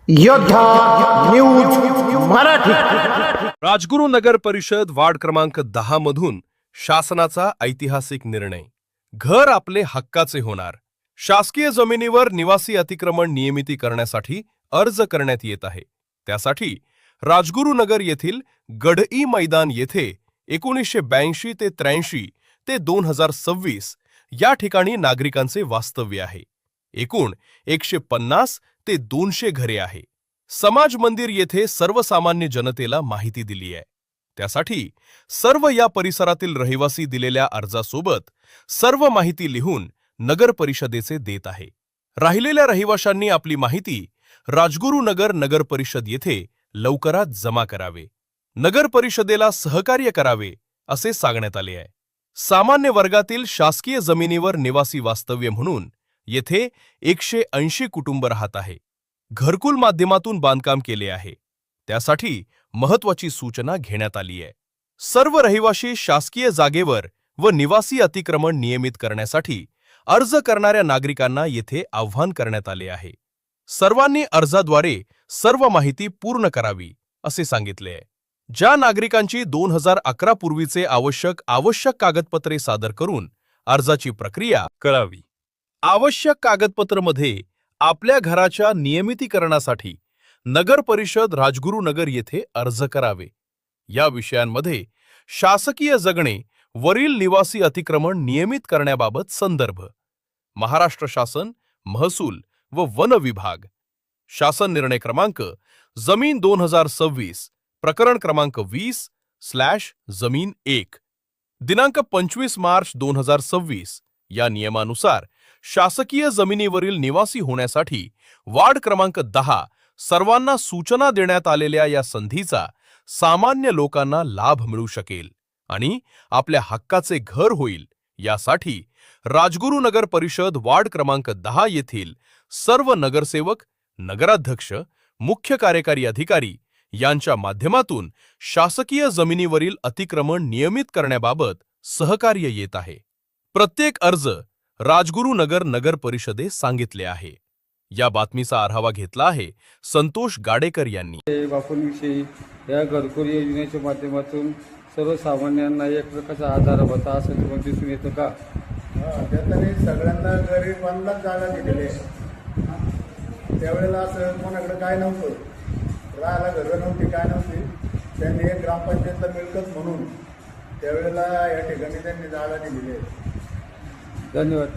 योद्धा न्यूज मराठी। राजगुरू नगर परिषद वार्ड क्रमांक 10 मधून शासनाचा ऐतिहासिक निर्णय। घर आपले हक्काचे होणार। शासकीय जमिनीवर निवासी अतिक्रमण नियमिती करण्यासाठी अर्ज करण्यात येत आहे। त्यासाठी राजगुरू नगर येथील गढई मैदान येथे 1982 ते 83 ते 2026 या ठिकाणी नागरिकांचे वास्तव्य आहे। एकूण 150 ते 200 घरे आहे। समाज मंदिर येथे सर्वसामान्य जनतेला माहिती दिली आहे। त्यासाठी सर्व या परिसरातील रहिवासी दिलेल्या अर्जासोबत सर्व माहिती लिहून नगर परिषदेचे देत आहे। राहिलेल्या रहिवाशांनी आपली माहिती राजगुरू नगर नगर परिषद येथे लवकरात जमा करावे, नगर परिषदेला सहकार्य करावे असे सांगण्यात आले आहे। सामान्य वर्गातील शासकीय जमिनीवर निवासी वास्तव्य म्हणून येथे 180 कुटुंब राहत आहे। घरकुल माध्यमातून बांधकाम केले आहे। त्यासाठी महत्त्वाची सूचना घेण्यात आली आहे। सर्व रहिवासी शासकीय जागेवर व निवासी अतिक्रमण नियमित करण्यासाठी अर्ज करणाऱ्या नागरिकांना येथे आव्हान करण्यात आले आहे। सर्वांनी अर्जाद्वारे सर्व माहिती पूर्ण करावी असे सांगितले आहे। ज्या नागरिकांची 2011 पूर्वीचे आवश्यक कागदपत्रे सादर करून अर्जाची प्रक्रिया करावी। आवश्यक कागदपत्रमध्ये आपल्या घराच्या नियमितीकरणासाठी नगर परिषद राजगुरू नगर येथे अर्ज करावे। या विषयांमध्ये शासकीय जगणे वरील निवासी अतिक्रमण नियमित करण्याबाबत संदर्भ, महाराष्ट्र शासन महसूल व वन विभाग, शासन निर्णय क्रमांक जमीन 2026 प्रकरण क्रमांक 20/जमीन 1 दिनांक 25 मार्च 2026 या नियमानुसार शासकीय जमिनीवरील निवासी होण्यासाठी वार्ड क्रमांक 10 सर्वांना सूचना देण्यात आलेल्या या संधीचा सामान्य लोकांना लाभ मिळू शकेल आणि आपल्या हक्काचे घर होईल। यासाठी राजगुरू नगर परिषद वार्ड क्रमांक 10 येथील सर्व नगरसेवक, नगराध्यक्ष, मुख्य कार्यकारी अधिकारी यांच्या माध्यमातून शासकीय जमिनीवरील अतिक्रमण नियमित करण्याबाबत सहकार्य येत आहे। प्रत्येक अर्ज राजगुरू नगर नगर परिषदेस सांगितले आहे। या बातमीचा आढावा घेतला आहे संतोष गाडेकर यांनी। बापूंविषयी या घरकुल योजनेच्या माध्यमातून सर्वसामान्यांना एक प्रकारचा आधार होता असं तुम्हाला दिसून येतं का? त्यातही सगळ्यांना गरिबांनाच जागा दिलेली आहे। त्यावेळेला असं कोणाकडे काय नव्हतं, राहायला घरं नव्हती, काय नव्हती। त्यांनी एक ग्रामपंचायतला मिळकत म्हणून त्यावेळेला या ठिकाणी त्यांनी जागा दिलेली आहे। धन्यवाद।